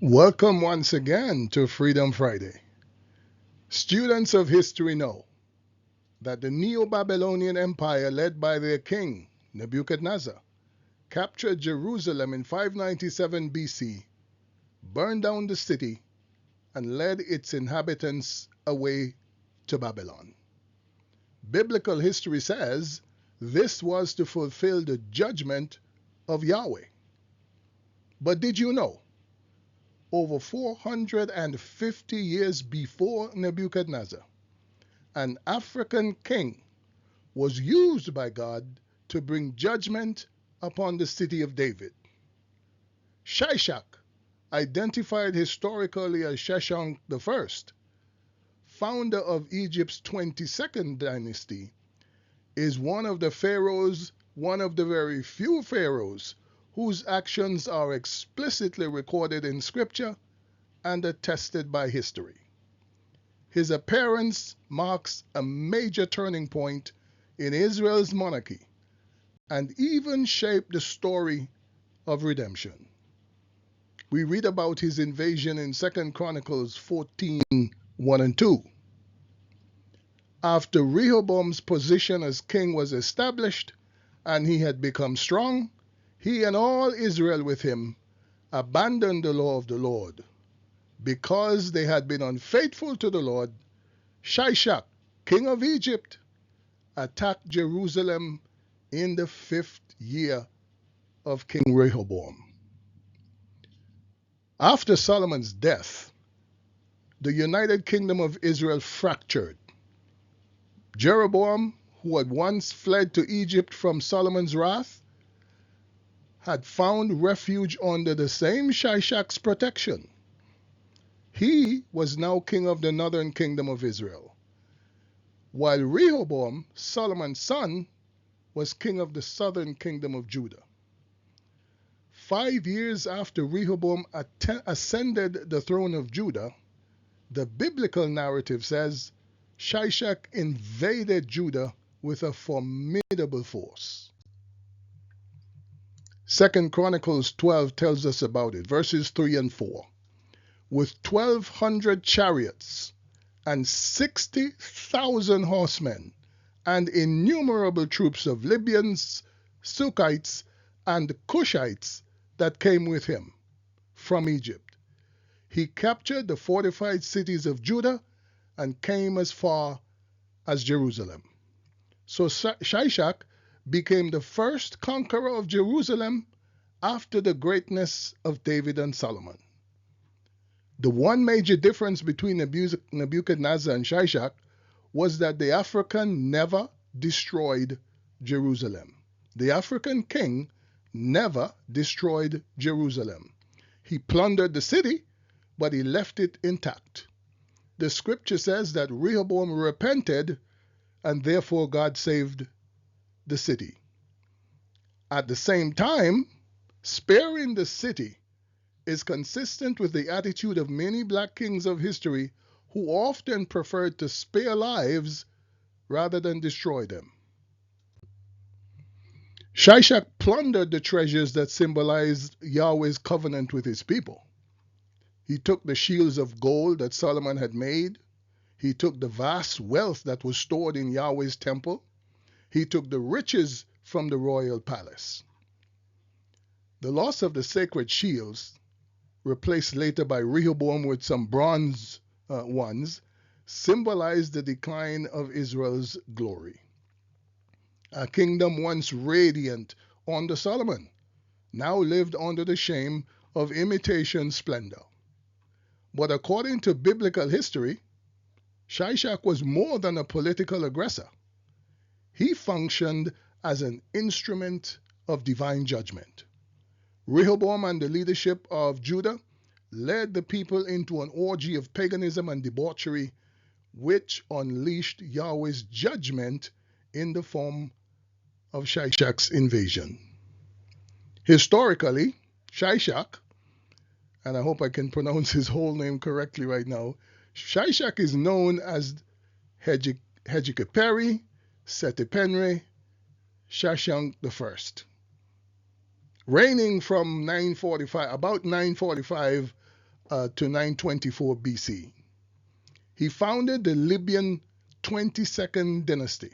Welcome once again to Freedom Friday. Students of history know that the NeoBabylonian Empire, led by their king, Nebuchadnezzar, captured Jerusalem in 597 BC, burned down the city, and led its inhabitants away to Babylon. Biblical history says this was to fulfill the judgment of Yahweh. But did you know? Over 450 years before Nebuchadnezzar, an African king was used by God to bring judgment upon the city of David. Shishak, identified historically as Shishak I, founder of Egypt's 22nd dynasty, is one of the pharaohs, one of the very few pharaohs whose actions are explicitly recorded in scripture and attested by history. His appearance marks a major turning point in Israel's monarchy and even shaped the story of redemption. We read about his invasion in 2 Chronicles 14:1 and 2. After Rehoboam's position as king was established and he had become strong, he and all Israel with him abandoned the law of the Lord. Because they had been unfaithful to the Lord, Shishak, king of Egypt, attacked Jerusalem in the 5th year of King Rehoboam. After Solomon's death, the United Kingdom of Israel fractured. Jeroboam, who had once fled to Egypt from Solomon's wrath, had found refuge under the same Shishak's protection. He was now king of the northern kingdom of Israel, while Rehoboam, Solomon's son, was king of the southern kingdom of Judah. 5 years after Rehoboam ascended the throne of Judah, the biblical narrative says Shishak invaded Judah with a formidable force. 2 Chronicles 12 tells us about it, verses 3 and 4. With 1,200 chariots and 60,000 horsemen and innumerable troops of Libyans, Sukkites, and Cushites that came with him from Egypt. He captured the fortified cities of Judah and came as far as Jerusalem. So Shishak became the first conqueror of Jerusalem after the greatness of David and Solomon. The one major difference between Nebuchadnezzar and Shishak was that the African never destroyed Jerusalem. The African king never destroyed Jerusalem. He plundered the city, but he left it intact. The scripture says that Rehoboam repented, and therefore God saved the city. At the same time, sparing the city is consistent with the attitude of many black kings of history who often preferred to spare lives rather than destroy them. Shishak plundered the treasures that symbolized Yahweh's covenant with his people. He took the shields of gold that Solomon had made. He took the vast wealth that was stored in Yahweh's temple. He took the riches from the royal palace. The loss of the sacred shields, replaced later by Rehoboam with some bronze ones, symbolized the decline of Israel's glory. A kingdom once radiant under Solomon now lived under the shame of imitation splendor. But according to biblical history, Shishak was more than a political aggressor. He functioned as an instrument of divine judgment. Rehoboam and the leadership of Judah led the people into an orgy of paganism and debauchery, which unleashed Yahweh's judgment in the form of Shishak's invasion. Historically, Shishak, and I hope I can pronounce his whole name correctly right now, Shishak is known as Hegekeperi Setepenre Shishak I, reigning from about 945 to 924 BC. He founded the Libyan 22nd dynasty,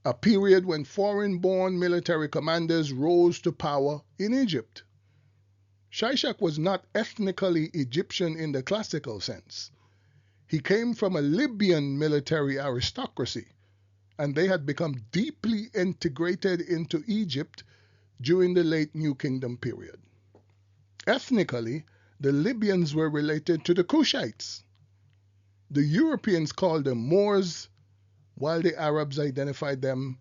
a period when foreign-born military commanders rose to power in Egypt. Shishak was not ethnically Egyptian in the classical sense. He came from a Libyan military aristocracy, and they had become deeply integrated into Egypt during the late New Kingdom period. Ethnically, the Libyans were related to the Cushites. The Europeans called them Moors, while the Arabs identified them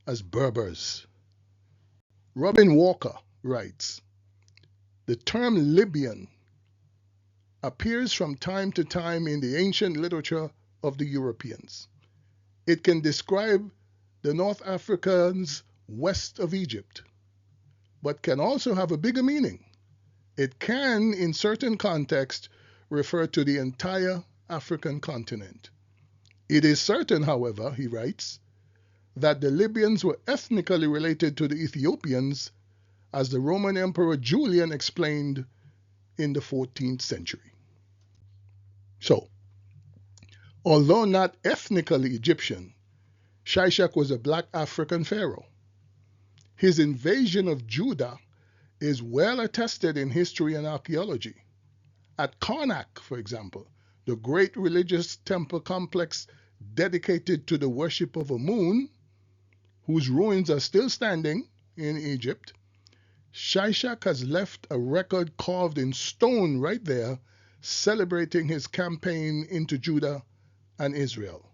as Berbers. Robin Walker writes, "The term Libyan appears from time to time in the ancient literature of the Europeans. It can describe the North Africans west of Egypt, but can also have a bigger meaning. It can, in certain contexts, refer to the entire African continent. It is certain, however," he writes, "that the Libyans were ethnically related to the Ethiopians, as the Roman Emperor Julian explained in the 14th century. So, although not ethnically Egyptian, Shishak was a black African pharaoh. His invasion of Judah is well attested in history and archaeology. At Karnak, for example, the great religious temple complex dedicated to the worship of Amun, whose ruins are still standing in Egypt, Shishak has left a record carved in stone right there, celebrating his campaign into Judah and Israel.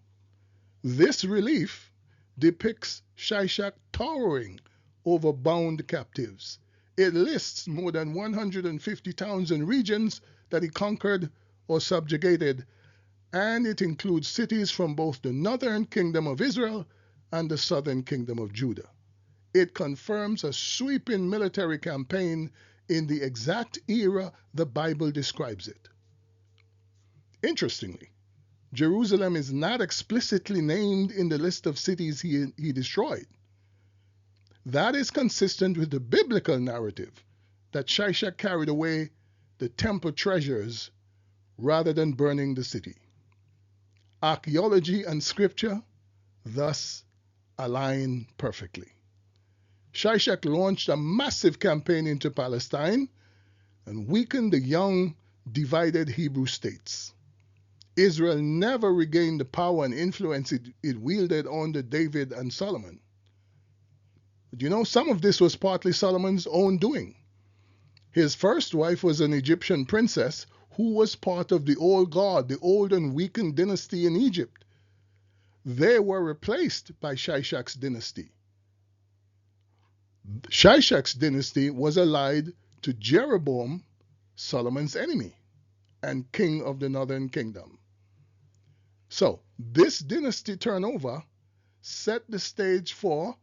This relief depicts Shishak towering over bound captives. It lists more than 150 towns and regions that he conquered or subjugated, and it includes cities from both the northern kingdom of Israel and the southern kingdom of Judah. It confirms a sweeping military campaign in the exact era the Bible describes it. Interestingly, Jerusalem is not explicitly named in the list of cities he destroyed. That is consistent with the biblical narrative that Shishak carried away the temple treasures rather than burning the city. Archaeology and scripture thus align perfectly. Shishak launched a massive campaign into Palestine and weakened the young, divided Hebrew states. Israel never regained the power and influence it wielded under David and Solomon. But you know, some of this was partly Solomon's own doing. His first wife was an Egyptian princess who was part of the old guard, the old and weakened dynasty in Egypt. They were replaced by Shishak's dynasty. Shishak's dynasty was allied to Jeroboam, Solomon's enemy, and king of the northern kingdom. So, this dynasty turnover set the stage for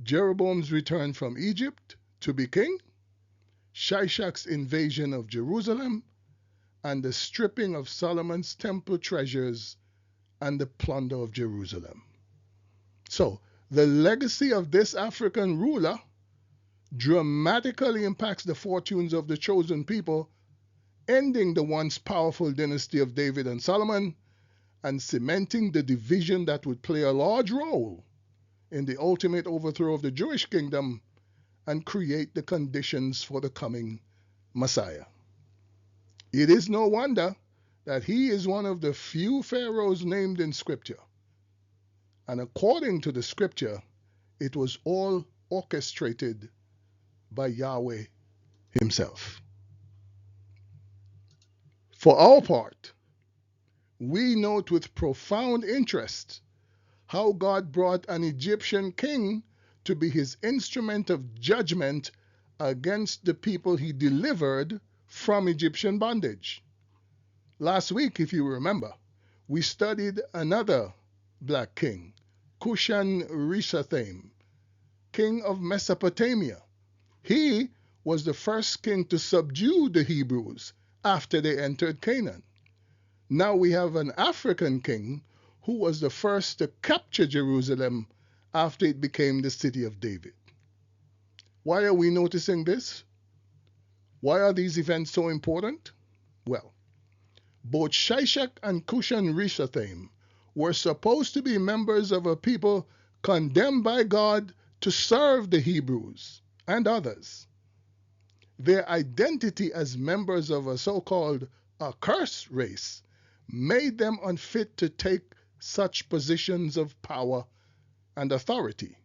Jeroboam's return from Egypt to be king, Shishak's invasion of Jerusalem, and the stripping of Solomon's temple treasures and the plunder of Jerusalem. So, the legacy of this African ruler dramatically impacts the fortunes of the chosen people, ending the once powerful dynasty of David and Solomon, and cementing the division that would play a large role in the ultimate overthrow of the Jewish kingdom and create the conditions for the coming Messiah. It is no wonder that he is one of the few pharaohs named in Scripture. And according to the Scripture, it was all orchestrated by Yahweh himself. For our part, we note with profound interest how God brought an Egyptian king to be his instrument of judgment against the people he delivered from Egyptian bondage. Last week, if you remember, we studied another black king, Cushan-Rishathaim, king of Mesopotamia. He was the first king to subdue the Hebrews after they entered Canaan. Now we have an African king who was the first to capture Jerusalem after it became the city of David. Why are we noticing this? Why are these events so important? Well, both Shishak and Cushan Rishathaim were supposed to be members of a people condemned by God to serve the Hebrews and others. Their identity as members of a so-called accursed race made them unfit to take such positions of power and authority.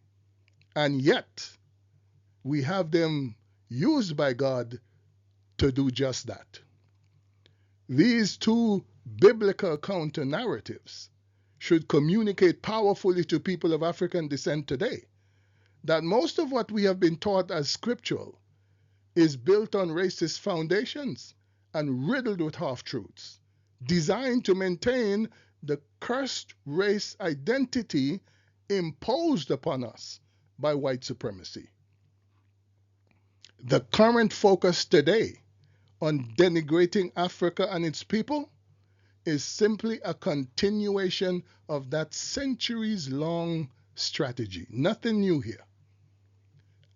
And yet, we have them used by God to do just that. These two biblical counter-narratives should communicate powerfully to people of African descent today that most of what we have been taught as scriptural is built on racist foundations and riddled with half-truths, designed to maintain the cursed race identity imposed upon us by white supremacy. The current focus today on denigrating Africa and its people is simply a continuation of that centuries-long strategy. Nothing new here.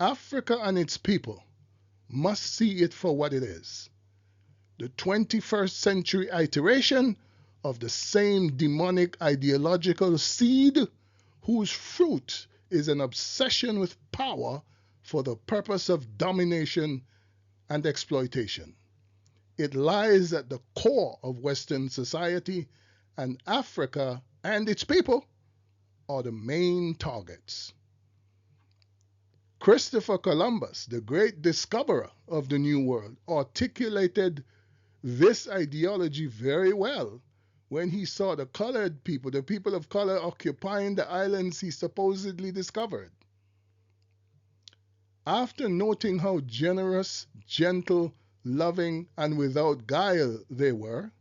Africa and its people must see it for what it is. The 21st century iteration of the same demonic ideological seed whose fruit is an obsession with power for the purpose of domination and exploitation. It lies at the core of Western society, and Africa and its people are the main targets. Christopher Columbus, the great discoverer of the New World, articulated this ideology very well when he saw the colored people, the people of color, occupying the islands he supposedly discovered. After noting how generous, gentle, loving, and without guile they were,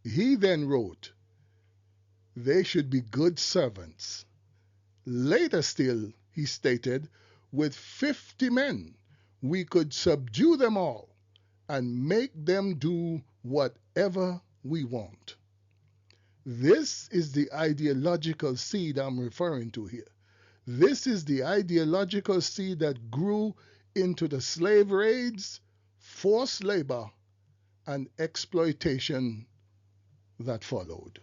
he then wrote, "They should be good servants." Later still, he stated, "With 50 men, we could subdue them all and make them do whatever we want." This is the ideological seed I'm referring to here. This is the ideological seed that grew into the slave raids, forced labor, and exploitation that followed.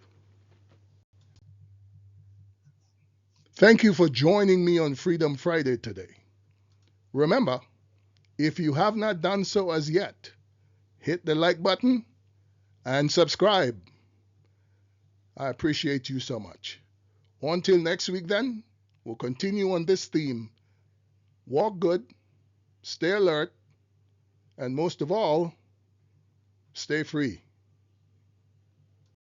Thank you for joining me on Freedom Friday today. Remember, if you have not done so as yet, hit the like button and subscribe. I appreciate you so much. Until next week then, we'll continue on this theme. Walk good, stay alert, and most of all, stay free.